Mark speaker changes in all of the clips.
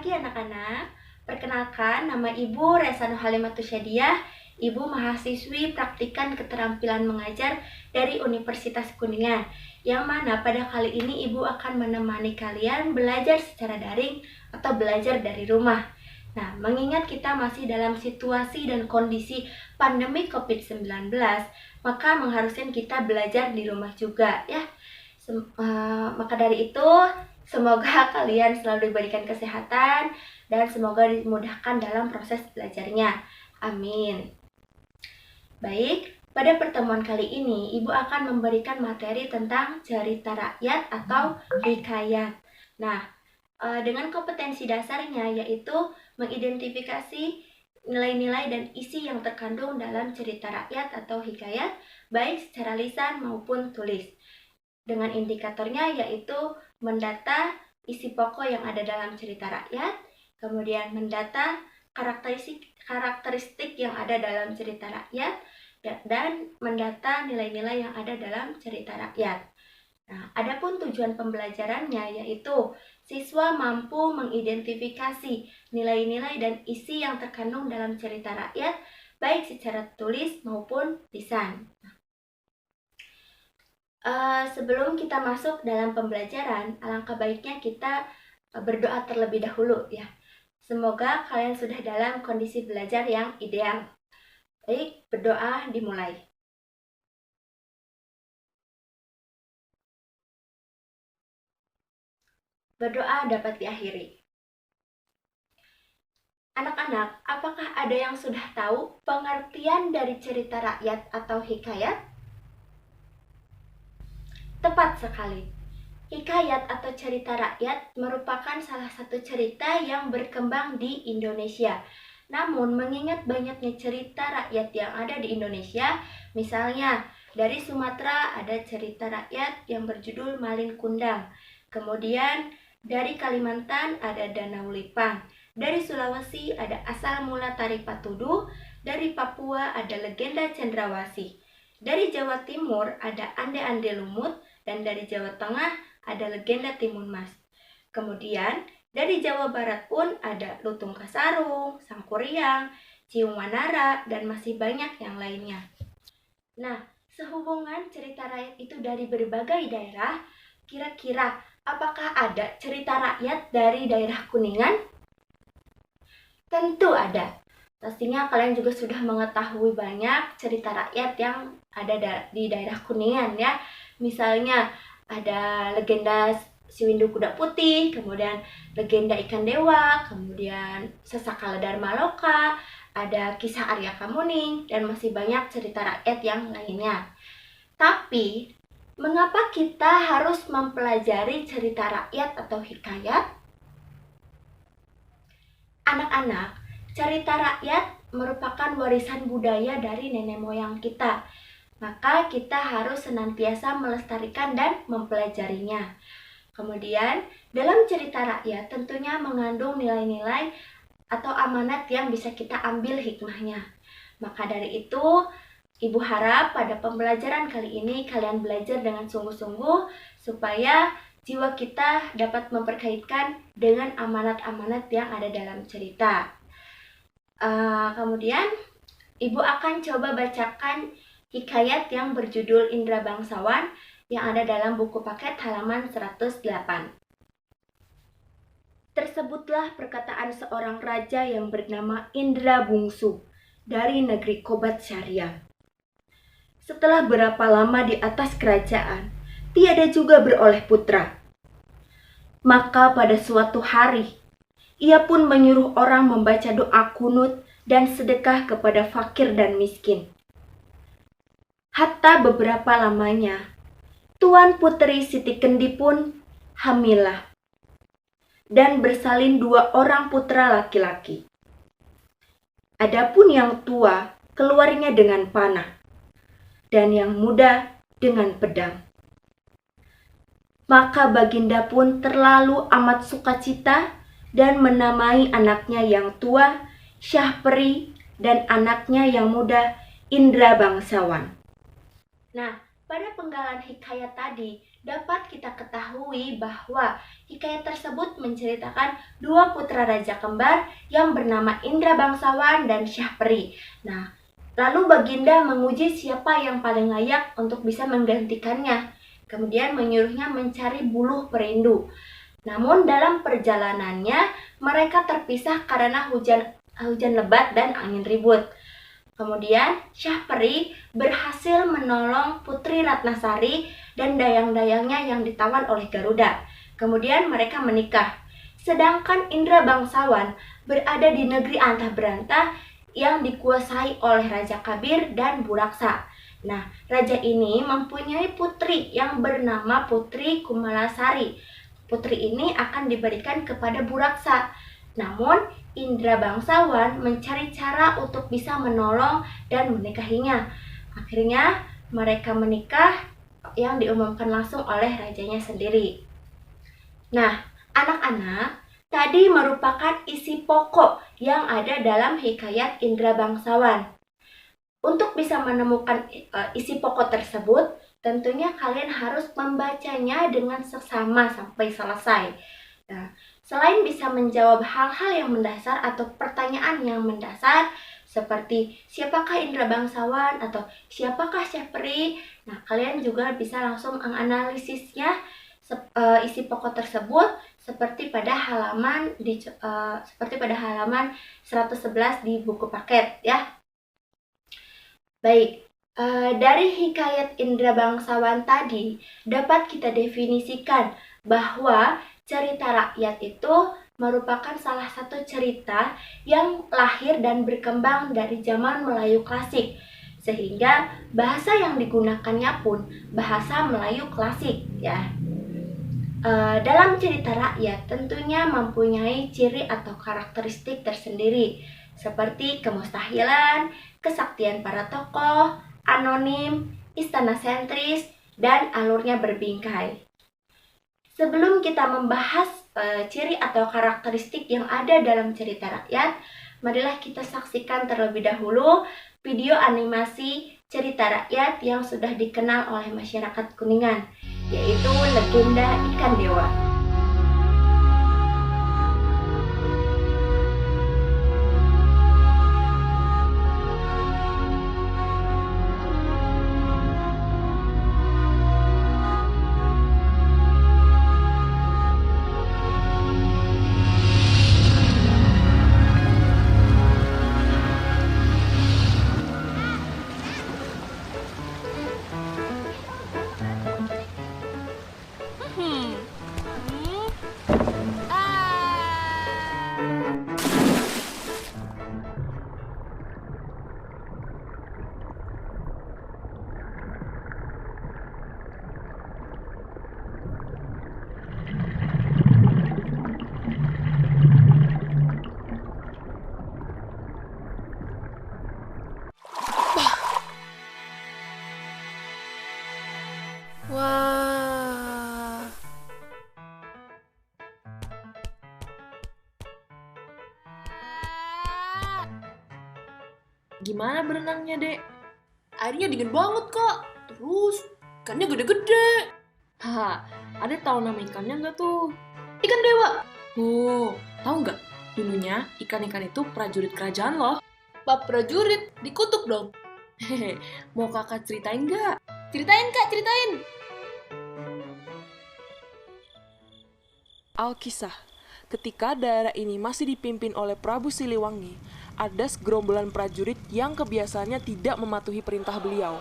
Speaker 1: pagi anak-anak, perkenalkan nama Ibu Resa Nuhalimatus Syadiah, Ibu mahasiswi praktikan keterampilan mengajar dari Universitas Kuningan, yang mana pada kali ini Ibu akan menemani kalian belajar secara daring atau belajar dari rumah. Nah, mengingat kita masih dalam situasi dan kondisi pandemi COVID-19, maka mengharuskan kita belajar di rumah juga ya. Maka dari itu, semoga kalian selalu diberikan kesehatan dan semoga dimudahkan dalam proses belajarnya. Amin. Baik, pada pertemuan kali ini Ibu akan memberikan materi tentang cerita rakyat atau hikayat. Nah, dengan kompetensi dasarnya yaitu mengidentifikasi nilai-nilai dan isi yang terkandung dalam cerita rakyat atau hikayat, baik secara lisan maupun tulis. Dengan indikatornya yaitu mendata isi pokok yang ada dalam cerita rakyat, kemudian mendata karakteristik yang ada dalam cerita rakyat, dan mendata nilai-nilai yang ada dalam cerita rakyat. Nah, adapun tujuan pembelajarannya yaitu siswa mampu mengidentifikasi nilai-nilai dan isi yang terkandung dalam cerita rakyat, baik secara tulis maupun lisan. Sebelum kita masuk dalam pembelajaran, alangkah baiknya kita berdoa terlebih dahulu ya. Semoga kalian sudah dalam kondisi belajar yang ideal. Baik, berdoa dimulai. Berdoa dapat diakhiri. Anak-anak, apakah ada yang sudah tahu pengertian dari cerita rakyat atau hikayat? Tepat sekali. Hikayat atau cerita rakyat merupakan salah satu cerita yang berkembang di Indonesia. Namun, mengingat banyaknya cerita rakyat yang ada di Indonesia, misalnya dari Sumatera ada cerita rakyat yang berjudul Malin Kundang. Kemudian dari Kalimantan ada Danau Lipang. Dari Sulawesi ada Asal Mula Tari Patudu. Dari Papua ada Legenda Cendrawasih. Dari Jawa Timur ada Ande-Ande Lumut. Dan dari Jawa Tengah ada Legenda Timun Mas. Kemudian dari Jawa Barat pun ada Lutung Kasarung, Sangkuriang, Ciung Wanara, dan masih banyak yang lainnya. Nah, sehubungan cerita rakyat itu dari berbagai daerah, kira-kira apakah ada cerita rakyat dari daerah Kuningan? Tentu ada. Pastinya kalian juga sudah mengetahui banyak cerita rakyat yang ada di daerah Kuningan ya. Misalnya ada legenda Si Windu Kuda Putih, kemudian legenda Ikan Dewa, kemudian Sasakala Dharma Loka, ada kisah Arya Kamuning, dan masih banyak cerita rakyat yang lainnya. Tapi, mengapa kita harus mempelajari cerita rakyat atau hikayat? Anak-anak, cerita rakyat merupakan warisan budaya dari nenek moyang kita. Maka kita harus senantiasa melestarikan dan mempelajarinya. Kemudian, dalam cerita rakyat tentunya mengandung nilai-nilai atau amanat yang bisa kita ambil hikmahnya. Maka dari itu, Ibu harap pada pembelajaran kali ini kalian belajar dengan sungguh-sungguh supaya jiwa kita dapat memperkaitkan dengan amanat-amanat yang ada dalam cerita. Kemudian, Ibu akan coba bacakan hikayat yang berjudul Indra Bangsawan yang ada dalam buku paket halaman 108. Tersebutlah perkataan seorang raja yang bernama Indra Bungsu dari negeri Kobat Syariah. Setelah berapa lama di atas kerajaan, tiada juga beroleh putra. Maka pada suatu hari, ia pun menyuruh orang membaca doa kunut dan sedekah kepada fakir dan miskin. Hatta beberapa lamanya, Tuan Putri Siti Kendi pun hamilah dan bersalin 2 orang putra laki-laki. Adapun yang tua keluarnya dengan panah dan yang muda dengan pedang. Maka Baginda pun terlalu amat sukacita dan menamai anaknya yang tua Syahperi dan anaknya yang muda Indra Bangsawan. Nah, pada penggalan hikayat tadi dapat kita ketahui bahwa hikayat tersebut menceritakan dua putra raja kembar yang bernama Indra Bangsawan dan Syahperi. Nah, lalu Baginda menguji siapa yang paling layak untuk bisa menggantikannya. Kemudian menyuruhnya mencari buluh perindu. Namun dalam perjalanannya mereka terpisah karena hujan lebat dan angin ribut. Kemudian Syahperi berhasil menolong Putri Ratnasari dan dayang-dayangnya yang ditawan oleh Garuda. Kemudian mereka menikah. Sedangkan Indra Bangsawan berada di negeri Antah Berantah yang dikuasai oleh Raja Kabir dan Buraksa. Nah, raja ini mempunyai putri yang bernama Putri Kumalasari. Putri ini akan diberikan kepada Buraksa. Namun Indra Bangsawan mencari cara untuk bisa menolong dan menikahinya. Akhirnya mereka menikah yang diumumkan langsung oleh rajanya sendiri. Nah, anak-anak, tadi merupakan isi pokok yang ada dalam hikayat Indra Bangsawan. Untuk bisa menemukan isi pokok tersebut, tentunya kalian harus membacanya dengan seksama sampai selesai. Nah, selain bisa menjawab hal-hal yang mendasar atau pertanyaan yang mendasar seperti siapakah Indra Bangsawan atau siapakah Syahperi, nah kalian juga bisa langsung menganalisisnya isi pokok tersebut seperti pada halaman 111 di buku paket ya. Baik, dari hikayat Indra Bangsawan tadi dapat kita definisikan bahwa cerita rakyat itu merupakan salah satu cerita yang lahir dan berkembang dari zaman Melayu klasik, sehingga bahasa yang digunakannya pun bahasa Melayu klasik ya. Dalam cerita rakyat tentunya mempunyai ciri atau karakteristik tersendiri seperti kemustahilan, kesaktian para tokoh, anonim, istana sentris, dan alurnya berbingkai. Sebelum kita membahas ciri atau karakteristik yang ada dalam cerita rakyat, marilah kita saksikan terlebih dahulu video animasi cerita rakyat yang sudah dikenal oleh masyarakat Kuningan, yaitu Legenda Ikan Dewa.
Speaker 2: Wah.
Speaker 3: Gimana berenangnya, Dek?
Speaker 2: Airnya dingin banget, Kak. Terus ikannya gede-gede.
Speaker 3: Haha, ada tahu nama ikannya nggak tuh?
Speaker 2: Ikan dewa.
Speaker 3: Oh, tahu nggak? Dulunya ikan-ikan itu prajurit kerajaan loh.
Speaker 2: Bab prajurit dikutuk dong.
Speaker 3: Hehe, mau kakak ceritain nggak?
Speaker 2: Ceritain, Kak, ceritain.
Speaker 4: Alkisah, ketika daerah ini masih dipimpin oleh Prabu Siliwangi, ada segerombolan prajurit yang kebiasaannya tidak mematuhi perintah beliau.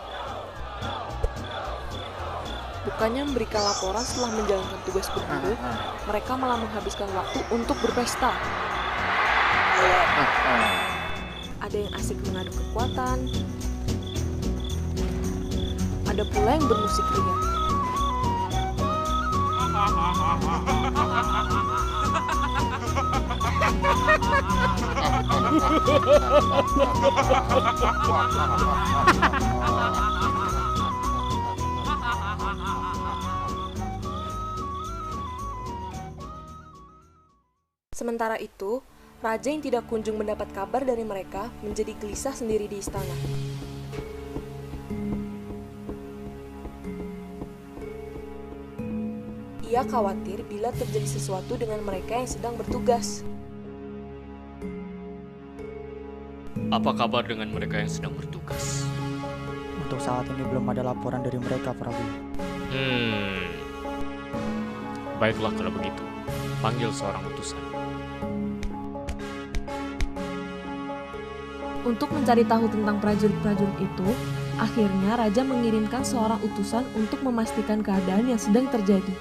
Speaker 4: Bukannya memberikan laporan setelah menjalankan tugas berburu, mereka malah menghabiskan waktu untuk berpesta. Ada yang asik mengadu kekuatan, ada pula yang bermusik ria. Sementara itu, raja yang tidak kunjung mendapat kabar dari mereka menjadi gelisah sendiri di istana. Ia khawatir bila terjadi sesuatu dengan mereka yang sedang bertugas.
Speaker 5: Apa kabar dengan mereka yang sedang bertugas?
Speaker 6: Untuk saat ini belum ada laporan dari mereka, Prabu.
Speaker 5: Baiklah kalau begitu. Panggil seorang utusan.
Speaker 3: Untuk mencari tahu tentang prajurit-prajurit itu, akhirnya Raja mengirimkan seorang utusan untuk memastikan keadaan yang sedang terjadi.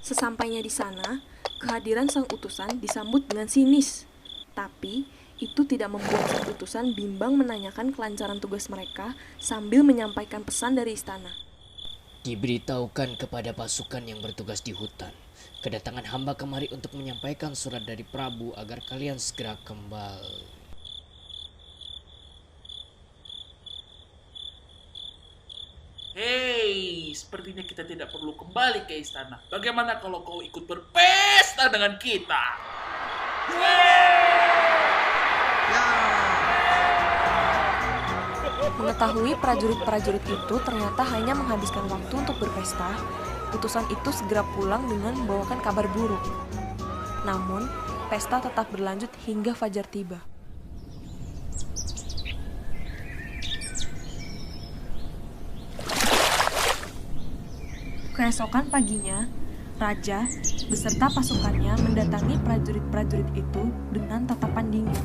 Speaker 3: Sesampainya di sana, kehadiran sang utusan disambut dengan sinis. Tapi, itu tidak membuat sang utusan bimbang menanyakan kelancaran tugas mereka sambil menyampaikan pesan dari istana.
Speaker 7: Diberitahukan kepada pasukan yang bertugas di hutan, kedatangan hamba kemari untuk menyampaikan surat dari Prabu agar kalian segera kembali.
Speaker 8: Hei, sepertinya kita tidak perlu kembali ke istana. Bagaimana kalau kau ikut berpesta dengan kita?
Speaker 3: Mengetahui prajurit-prajurit itu ternyata hanya menghabiskan waktu untuk berpesta, utusan itu segera pulang dengan membawakan kabar buruk. Namun, pesta tetap berlanjut hingga fajar tiba. Keesokan paginya, Raja beserta pasukannya mendatangi prajurit-prajurit itu dengan tatapan dingin.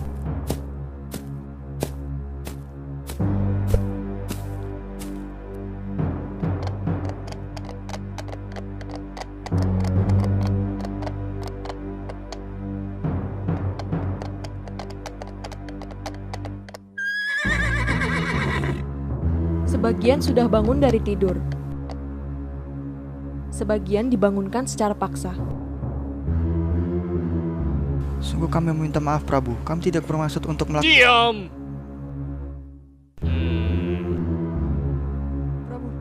Speaker 3: Sebagian sudah bangun dari tidur. Sebagian dibangunkan secara paksa.
Speaker 6: Sungguh kami meminta maaf, Prabu. Kami tidak bermaksud untuk melakukan...
Speaker 5: Diam!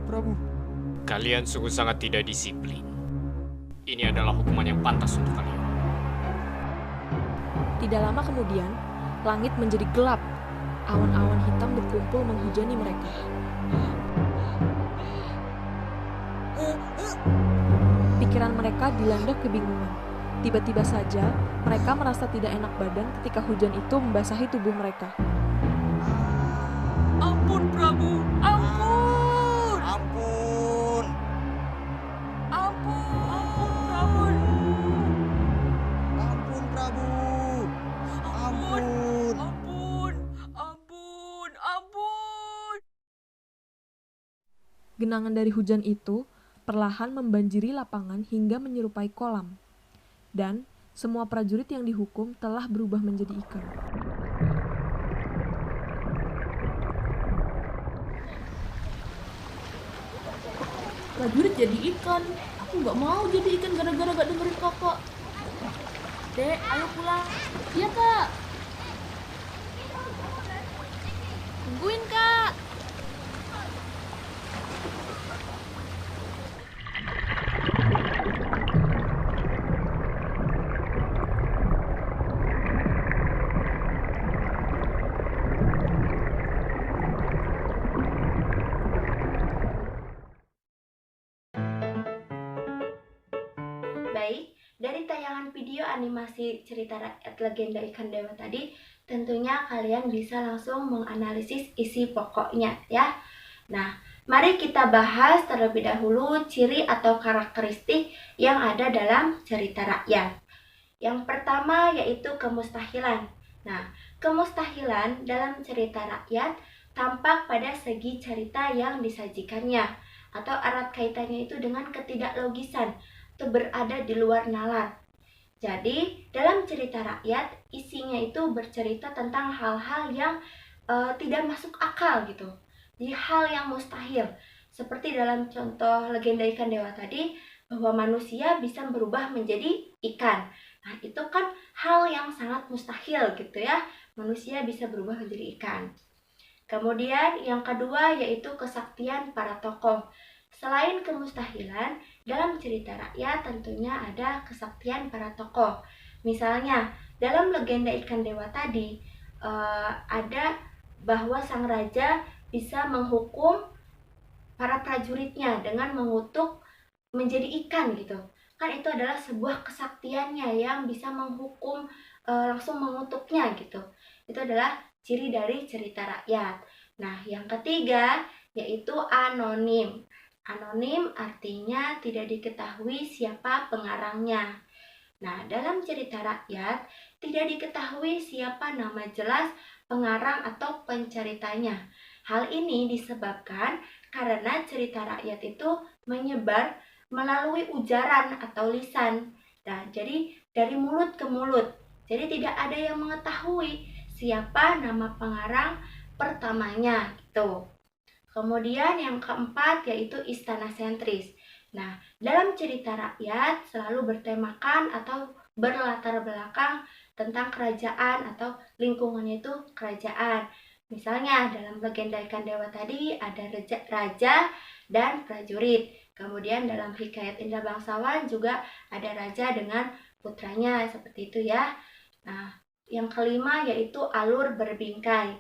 Speaker 6: Prabu.
Speaker 5: Kalian sungguh sangat tidak disiplin. Ini adalah hukuman yang pantas untuk kalian.
Speaker 3: Tidak lama kemudian, langit menjadi gelap. Awan-awan hitam berkumpul menghujani mereka. Pikiran mereka dilanda kebingungan. Tiba-tiba saja, mereka merasa tidak enak badan ketika hujan itu membasahi tubuh mereka.
Speaker 8: Ampun, Prabu! Ampun!
Speaker 6: Ampun!
Speaker 8: Ampun! Ampun, Prabu!
Speaker 6: Ampun, Prabu! Ampun!
Speaker 8: Ampun! Ampun! Ampun!
Speaker 3: Genangan dari hujan itu perlahan membanjiri lapangan hingga menyerupai kolam. Dan semua prajurit yang dihukum telah berubah menjadi ikan.
Speaker 2: Prajurit jadi ikan. Aku nggak mau jadi ikan gara-gara gak dengerin kakak. Dek, ayo pulang. Iya, Kak. Tungguin, Kak.
Speaker 1: Baik, dari tayangan video animasi cerita rakyat legenda ikan dewa tadi, tentunya kalian bisa langsung menganalisis isi pokoknya ya. Nah, mari kita bahas terlebih dahulu ciri atau karakteristik yang ada dalam cerita rakyat. Yang pertama yaitu kemustahilan. Nah, kemustahilan dalam cerita rakyat tampak pada segi cerita yang disajikannya, atau erat kaitannya itu dengan ketidaklogisan atau berada di luar nalar. Jadi, dalam cerita rakyat, isinya itu bercerita tentang hal-hal yang tidak masuk akal gitu. Jadi hal yang mustahil. Seperti dalam contoh legenda ikan dewa tadi, bahwa manusia bisa berubah menjadi ikan. Nah, itu kan hal yang sangat mustahil gitu ya, manusia bisa berubah menjadi ikan. Kemudian yang kedua yaitu kesaktian para tokoh. Selain kemustahilan, dalam cerita rakyat tentunya ada kesaktian para tokoh. Misalnya, dalam legenda ikan dewa tadi, ada bahwa sang raja bisa menghukum para prajuritnya dengan mengutuk menjadi ikan gitu. Kan itu adalah sebuah kesaktiannya yang bisa menghukum, langsung mengutuknya gitu. Itu adalah ciri dari cerita rakyat. Nah, yang ketiga yaitu anonim. Anonim artinya tidak diketahui siapa pengarangnya. Nah, dalam cerita rakyat tidak diketahui siapa nama jelas pengarang atau penceritanya. Hal ini disebabkan karena cerita rakyat itu menyebar melalui ujaran atau lisan. Nah, jadi dari mulut ke mulut. Jadi tidak ada yang mengetahui siapa nama pengarang pertamanya gitu. Kemudian yang keempat yaitu istana sentris. Nah, dalam cerita rakyat selalu bertemakan atau berlatar belakang tentang kerajaan atau lingkungannya itu kerajaan. Misalnya dalam legenda ikan dewa tadi ada raja dan prajurit. Kemudian dalam hikayat Indra Bangsawan juga ada raja dengan putranya, seperti itu ya. Nah, yang kelima yaitu alur berbingkai.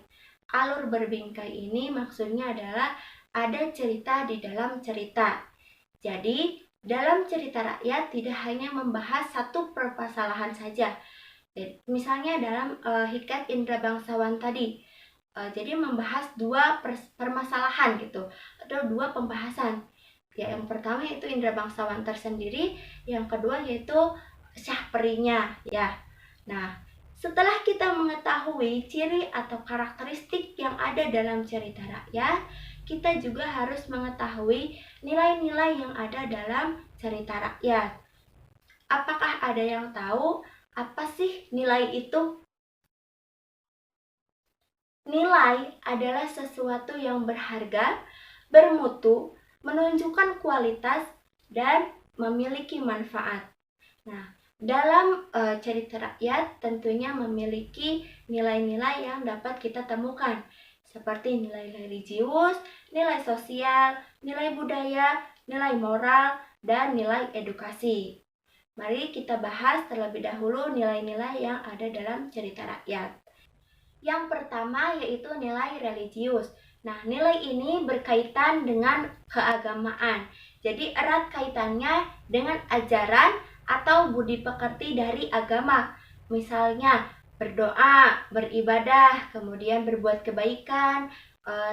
Speaker 1: Alur berbingkai ini maksudnya adalah ada cerita di dalam cerita. Jadi, dalam cerita rakyat tidak hanya membahas satu permasalahan saja. Misalnya dalam hikayat Indra Bangsawan tadi, jadi membahas dua permasalahan gitu, atau dua pembahasan. Ya, yang pertama yaitu Indra Bangsawan tersendiri, yang kedua yaitu Syah Perinya ya. Nah, setelah kita mengetahui ciri atau karakteristik yang ada dalam cerita rakyat, kita juga harus mengetahui nilai-nilai yang ada dalam cerita rakyat. Apakah ada yang tahu apa sih nilai itu? Nilai adalah sesuatu yang berharga, bermutu, menunjukkan kualitas, dan memiliki manfaat. Nah, dalam cerita rakyat tentunya memiliki nilai-nilai yang dapat kita temukan, seperti nilai religius, nilai sosial, nilai budaya, nilai moral, dan nilai edukasi. Mari kita bahas terlebih dahulu nilai-nilai yang ada dalam cerita rakyat. Yang pertama yaitu nilai religius. Nah, nilai ini berkaitan dengan keagamaan. Jadi erat kaitannya dengan ajaran atau budi pekerti dari agama. Misalnya berdoa, beribadah, kemudian berbuat kebaikan,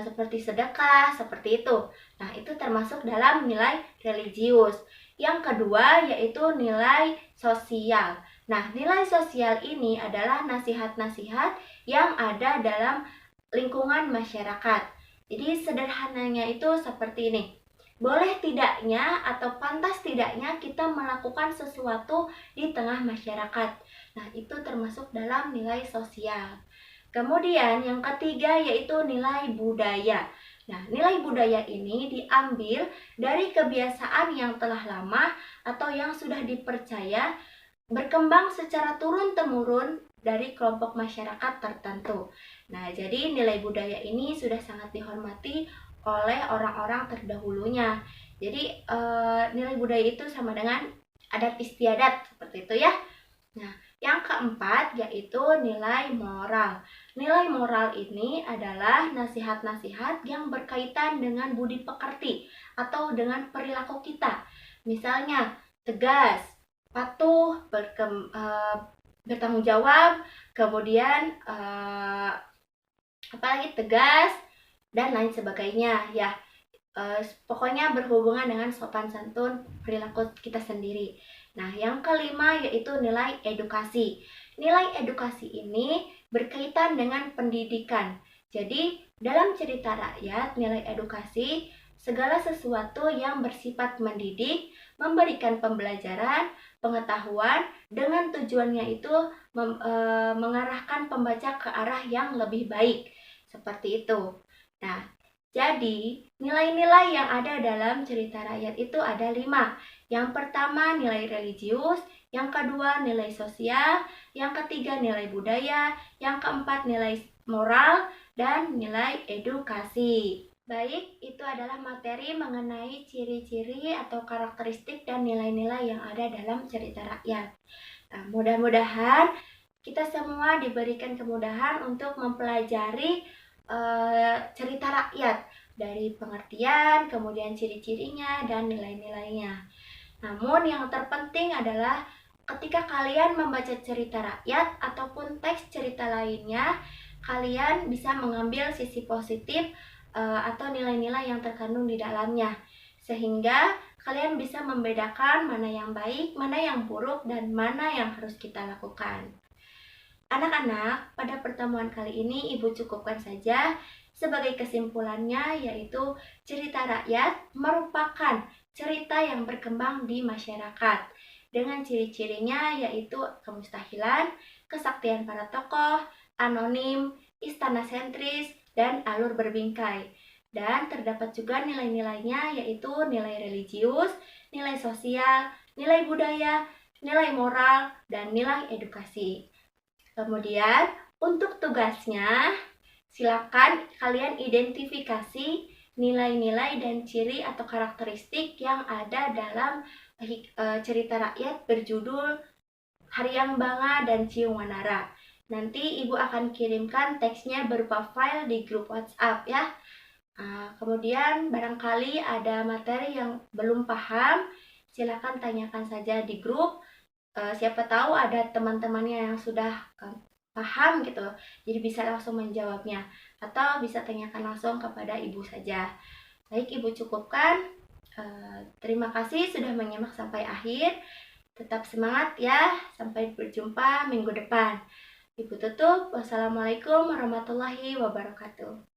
Speaker 1: seperti sedekah, seperti itu. Nah, itu termasuk dalam nilai religius. Yang kedua yaitu nilai sosial. Nah, nilai sosial ini adalah nasihat-nasihat yang ada dalam lingkungan masyarakat. Jadi sederhananya itu seperti ini. Boleh tidaknya atau pantas tidaknya kita melakukan sesuatu di tengah masyarakat. Nah, itu termasuk dalam nilai sosial. Kemudian yang ketiga yaitu nilai budaya. Nah, nilai budaya ini diambil dari kebiasaan yang telah lama atau yang sudah dipercaya berkembang secara turun-temurun dari kelompok masyarakat tertentu. Nah, jadi nilai budaya ini sudah sangat dihormati oleh orang-orang terdahulunya. Jadi nilai budaya itu sama dengan adat istiadat, seperti itu ya. Nah, yang keempat yaitu nilai moral. Nilai moral ini adalah nasihat-nasihat yang berkaitan dengan budi pekerti atau dengan perilaku kita. Misalnya tegas, patuh, bertanggung jawab, kemudian apalagi tegas dan lain sebagainya ya. Pokoknya berhubungan dengan sopan santun perilaku kita sendiri. Nah, yang kelima yaitu nilai edukasi. Nilai edukasi ini berkaitan dengan pendidikan. Jadi, dalam cerita rakyat, nilai edukasi segala sesuatu yang bersifat mendidik, memberikan pembelajaran, pengetahuan, dengan tujuannya itu mengarahkan pembaca ke arah yang lebih baik. Seperti itu. Nah, jadi nilai-nilai yang ada dalam cerita rakyat itu ada 5. Yang pertama nilai religius, yang kedua nilai sosial, yang ketiga nilai budaya, yang keempat nilai moral, dan nilai edukasi. Baik, itu adalah materi mengenai ciri-ciri atau karakteristik dan nilai-nilai yang ada dalam cerita rakyat. Nah, mudah-mudahan kita semua diberikan kemudahan untuk mempelajari cerita rakyat dari pengertian, kemudian ciri-cirinya, dan nilai-nilainya. Namun yang terpenting adalah ketika kalian membaca cerita rakyat ataupun teks cerita lainnya, kalian bisa mengambil sisi positif atau nilai-nilai yang terkandung di dalamnya, sehingga kalian bisa membedakan mana yang baik, mana yang buruk, dan mana yang harus kita lakukan. Anak-anak, pada pertemuan kali ini Ibu cukupkan saja. Sebagai kesimpulannya yaitu cerita rakyat merupakan cerita yang berkembang di masyarakat dengan ciri-cirinya yaitu kemustahilan, kesaktian para tokoh, anonim, istana sentris, dan alur berbingkai. Dan terdapat juga nilai-nilainya yaitu nilai religius, nilai sosial, nilai budaya, nilai moral, dan nilai edukasi. Kemudian untuk tugasnya, silakan kalian identifikasi nilai-nilai dan ciri atau karakteristik yang ada dalam cerita rakyat berjudul Haryang Banga dan Ciung Wanara. Nanti Ibu akan kirimkan teksnya berupa file di grup WhatsApp ya. Kemudian barangkali ada materi yang belum paham, silakan tanyakan saja di grup. Siapa tahu ada teman-temannya yang sudah paham gitu, jadi bisa langsung menjawabnya, atau bisa tanyakan langsung kepada Ibu saja. Baik, Ibu cukupkan. Terima kasih sudah menyimak sampai akhir. Tetap semangat ya, sampai berjumpa minggu depan. Ibu tutup. Wassalamualaikum warahmatullahi wabarakatuh.